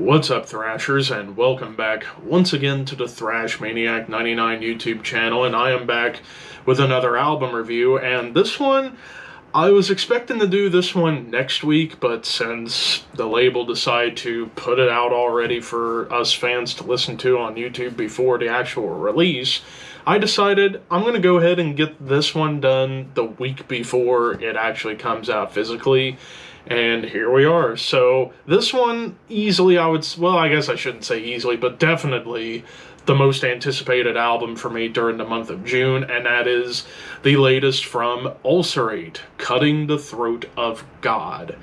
What's up, Thrashers, and welcome back once again to the Thrash Maniac 99 YouTube channel, and I am back with another album review, and this one, I was expecting to do this one next week, but since the label decided to put it out already for us fans to listen to on YouTube before the actual release, I decided I'm going to go ahead and get this one done the week before it actually comes out physically. And here we are. So this one easily, I guess I shouldn't say easily, but definitely the most anticipated album for me during the month of June, and that is the latest from Ulcerate, Cutting the Throat of God.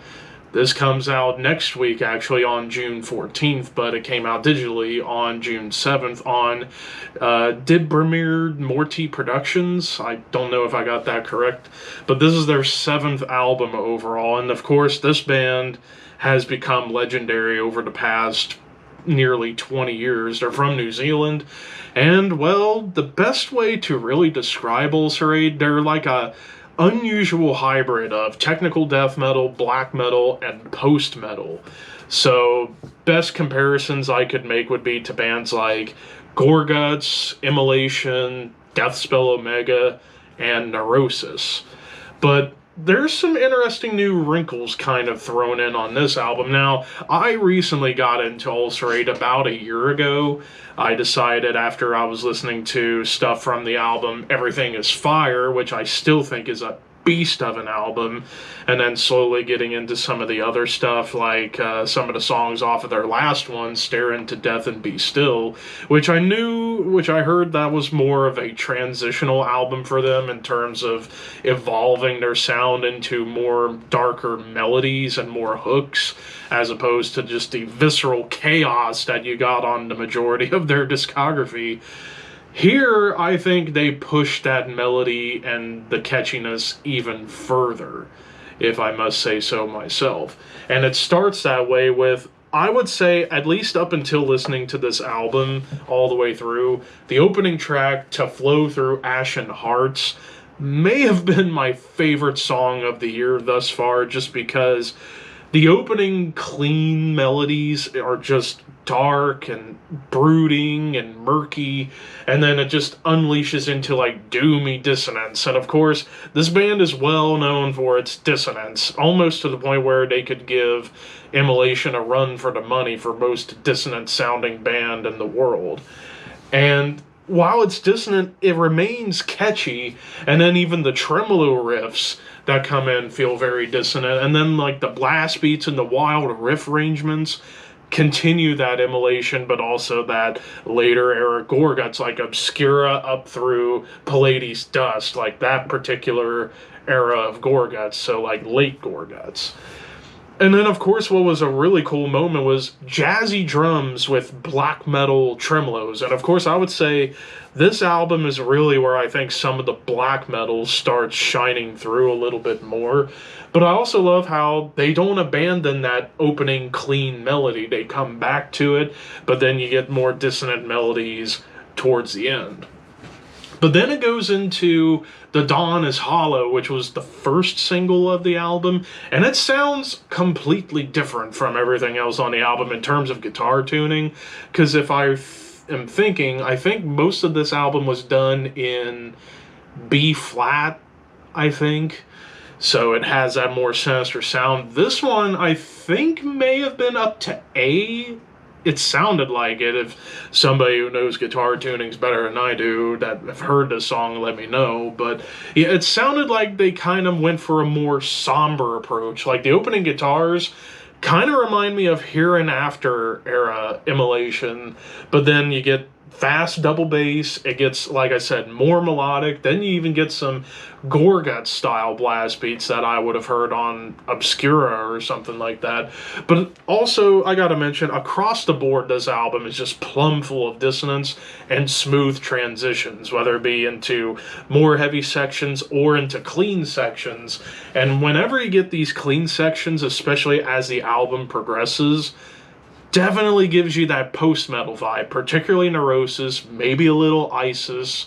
This comes out next week, actually, on June 14th, but it came out digitally on June 7th on Dibramir Morty Productions. I don't know if I got that correct, but this is their 7th album overall, and of course, this band has become legendary over the past nearly 20 years. They're from New Zealand, and, well, the best way to really describe Ulcerate, they're like a unusual hybrid of technical death metal, black metal, and post-metal. So, best comparisons I could make would be to bands like Gorguts, Immolation, Deathspell Omega, and Neurosis. But there's some interesting new wrinkles kind of thrown in on this album. Now, I recently got into Ulcerate about a year ago. I decided after I was listening to stuff from the album Everything is Fire, which I still think is a beast of an album, and then slowly getting into some of the other stuff, like some of the songs off of their last one, Stare Into Death and Be Still, which I heard that was more of a transitional album for them in terms of evolving their sound into more darker melodies and more hooks, as opposed to just the visceral chaos that you got on the majority of their discography. Here, I think they push that melody and the catchiness even further, if I must say so myself. And it starts that way with, I would say, at least up until listening to this album all the way through, the opening track, To Flow Through Ashen Hearts, may have been my favorite song of the year thus far, just because the opening clean melodies are just dark and brooding and murky, and then it just unleashes into like doomy dissonance. And of course, this band is well known for its dissonance, almost to the point where they could give Immolation a run for the money for most dissonant sounding band in the world. And while it's dissonant, it remains catchy, and then even the tremolo riffs that come in feel very dissonant, and then like the blast beats and the wild riff arrangements continue that Immolation, but also that later era Gorguts, like Obscura up through Pallades Dust, like that particular era of Gorguts, so like late Gorguts. And then, of course, what was a really cool moment was jazzy drums with black metal tremolos. And, of course, I would say this album is really where I think some of the black metal starts shining through a little bit more. But I also love how they don't abandon that opening clean melody. They come back to it, but then you get more dissonant melodies towards the end. But then it goes into The Dawn is Hollow, which was the first single of the album, and it sounds completely different from everything else on the album in terms of guitar tuning, because if I am thinking, I think most of this album was done in B-flat, I think, so it has that more sinister sound. This one, I think, may have been up to A. It sounded like it. If somebody who knows guitar tunings better than I do that have heard this song, let me know. But yeah, it sounded like they kind of went for a more somber approach. Like the opening guitars kind of remind me of Here and After era Immolation, but then you get fast double bass. It gets, like I said, more melodic. Then you even get some Gorgut style blast beats that I would have heard on Obscura or something like that. But also, I gotta mention, across the board, this album is just plumb full of dissonance and smooth transitions, whether it be into more heavy sections or into clean sections. And whenever you get these clean sections, especially as the album progresses, definitely gives you that post-metal vibe, particularly Neurosis, maybe a little Isis,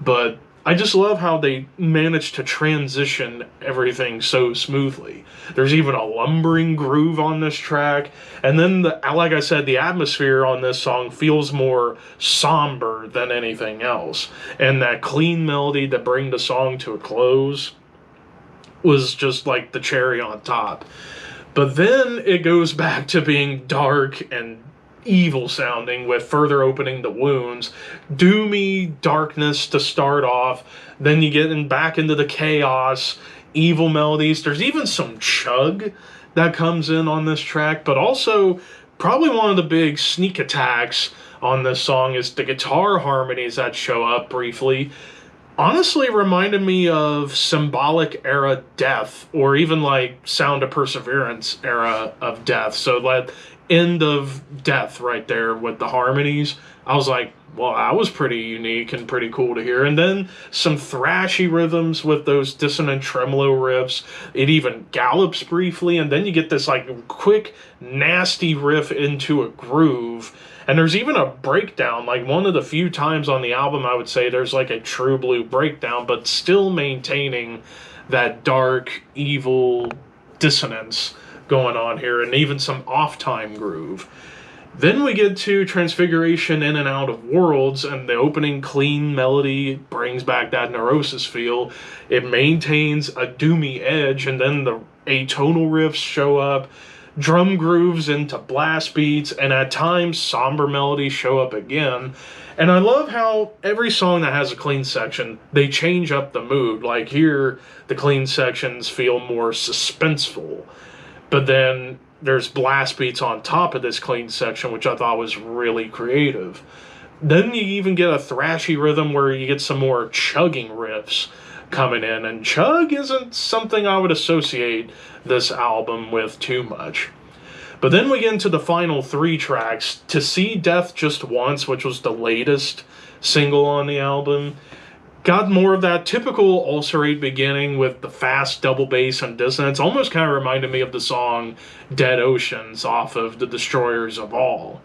but I just love how they managed to transition everything so smoothly. There's even a lumbering groove on this track, and then, like I said, the atmosphere on this song feels more somber than anything else. And that clean melody to bring the song to a close was just like the cherry on top. But then it goes back to being dark and evil sounding, with further opening the wounds, doomy darkness to start off. Then you get back into the chaos, evil melodies. There's even some chug that comes in on this track, but also probably one of the big sneak attacks on this song is the guitar harmonies that show up briefly. Honestly reminded me of Symbolic era Death, or even like Sound of Perseverance era of Death. So that end of Death right there with the harmonies, I was like, well, that was pretty unique and pretty cool to hear. And then some thrashy rhythms with those dissonant tremolo riffs. It even gallops briefly, and then you get this like quick, nasty riff into a groove. And there's even a breakdown, like one of the few times on the album I would say there's like a true blue breakdown, but still maintaining that dark, evil dissonance going on here, and even some off-time groove. Then we get to Transfiguration in and Out of Worlds, and the opening clean melody brings back that Neurosis feel. It maintains a doomy edge, and then the atonal riffs show up, drum grooves into blast beats, and at times somber melodies show up again. And I love how every song that has a clean section, they change up the mood. Like here, the clean sections feel more suspenseful. But then there's blast beats on top of this clean section, which I thought was really creative. Then you even get a thrashy rhythm where you get some more chugging riffs coming in, and chug isn't something I would associate this album with too much. But then we get into the final three tracks. To See Death Just Once, which was the latest single on the album, got more of that typical Ulcerate beginning with the fast double bass and dissonance. Almost kind of reminded me of the song Dead Oceans off of The Destroyers of All.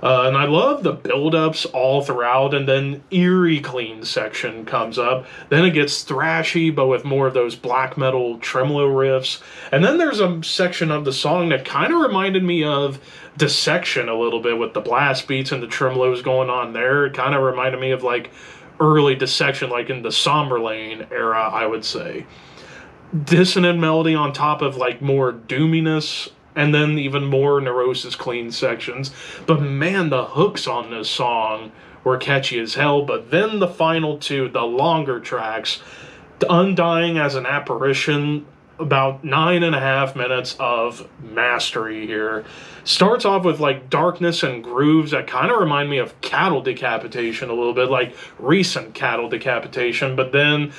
And I love the build-ups all throughout, and then eerie clean section comes up. Then it gets thrashy, but with more of those black metal tremolo riffs. And then there's a section of the song that kind of reminded me of Dissection a little bit, with the blast beats and the tremolos going on there. It kind of reminded me of like early Dissection, like in the Somberlane era, I would say. Dissonant melody on top of like more doominess, and then even more Neurosis clean sections. But man, the hooks on this song were catchy as hell. But then the final two, the longer tracks, Undying as an Apparition, about 9.5 minutes of mastery here. Starts off with like darkness and grooves that kind of remind me of Cattle Decapitation a little bit, like recent Cattle Decapitation. But then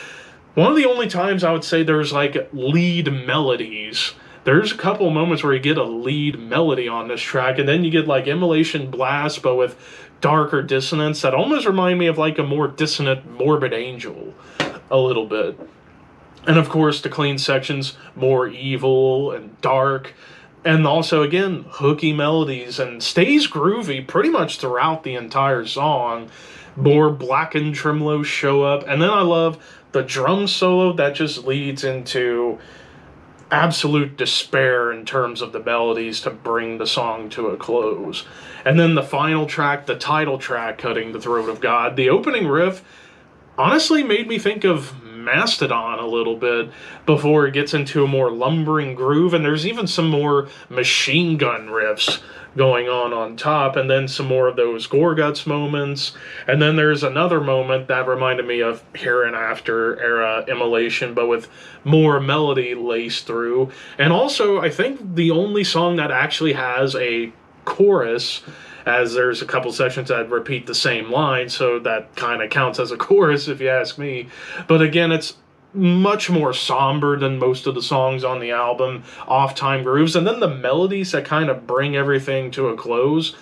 one of the only times I would say there's like lead melodies. There's a couple moments where you get a lead melody on this track, and then you get like Immolation Blast, but with darker dissonance that almost remind me of like a more dissonant Morbid Angel a little bit. And of course, the clean sections, more evil and dark, and also, again, hooky melodies, and stays groovy pretty much throughout the entire song. More blackened tremolos show up, and then I love the drum solo that just leads into absolute despair in terms of the melodies to bring the song to a close. And then the final track, the title track, Cutting the Throat of God, the opening riff honestly made me think of Mastodon a little bit before it gets into a more lumbering groove, and there's even some more machine gun riffs going on top, and then some more of those Gorguts moments, and then there's another moment that reminded me of Here and After era Immolation, but with more melody laced through. And also, I think the only song that actually has a chorus, as there's a couple sections that repeat the same line, so that kind of counts as a chorus if you ask me. But again, it's much more somber than most of the songs on the album, off-time grooves, and then the melodies that kind of bring everything to a close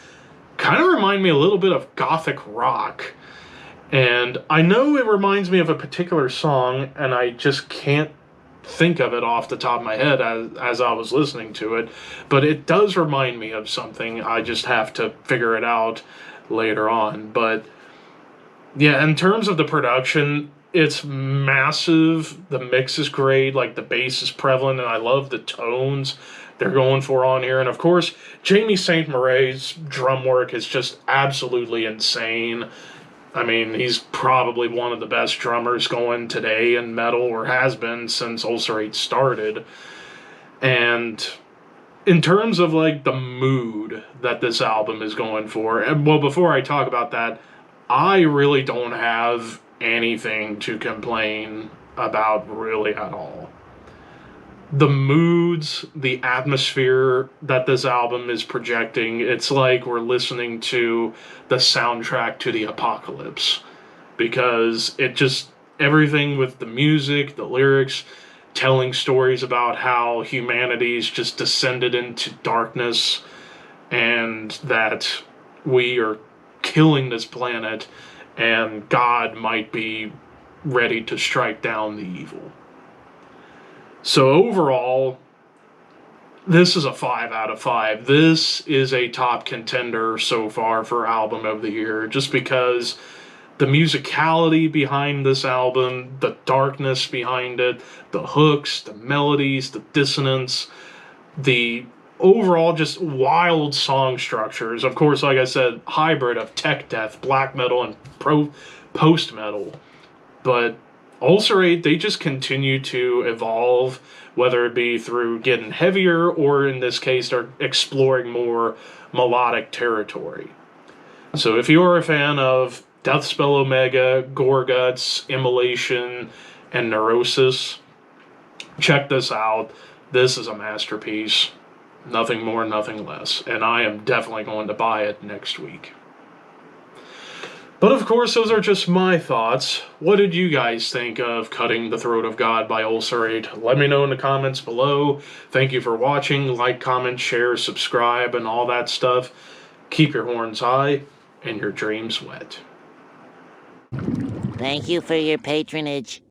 kind of remind me a little bit of gothic rock. And I know it reminds me of a particular song, and I just can't think of it off the top of my head as I was listening to it, but it does remind me of something. I just have to figure it out later on. But yeah, in terms of the production, It's massive. The mix is great. Like, the bass is prevalent, and I love the tones they're going for on here. And of course, Jamie St. Murray's drum work is just absolutely insane. I mean, he's probably one of the best drummers going today in metal, or has been since Ulcerate started. And in terms of like the mood that this album is going for, and well, before I talk about that, I really don't have anything to complain about really at all. The moods, the atmosphere that this album is projecting, it's like we're listening to the soundtrack to the apocalypse, because it just, everything with the music, the lyrics, telling stories about how humanity's just descended into darkness, and that we are killing this planet, and God might be ready to strike down the evil. So overall, this is a 5 out of 5. This is a top contender so far for album of the year, just because the musicality behind this album, the darkness behind it, the hooks, the melodies, the dissonance, the overall just wild song structures. Of course, like I said, hybrid of tech death, black metal, and post metal. But Ulcerate, they just continue to evolve, whether it be through getting heavier, or in this case, they're exploring more melodic territory. So if you are a fan of Deathspell Omega, Gorguts, Immolation, and Neurosis, check this out. This is a masterpiece. Nothing more, nothing less. And I am definitely going to buy it next week. But of course, those are just my thoughts. What did you guys think of Cutting the Throat of God by Ulcerate? Let me know in the comments below. Thank you for watching. Like, comment, share, subscribe, and all that stuff. Keep your horns high and your dreams wet. Thank you for your patronage.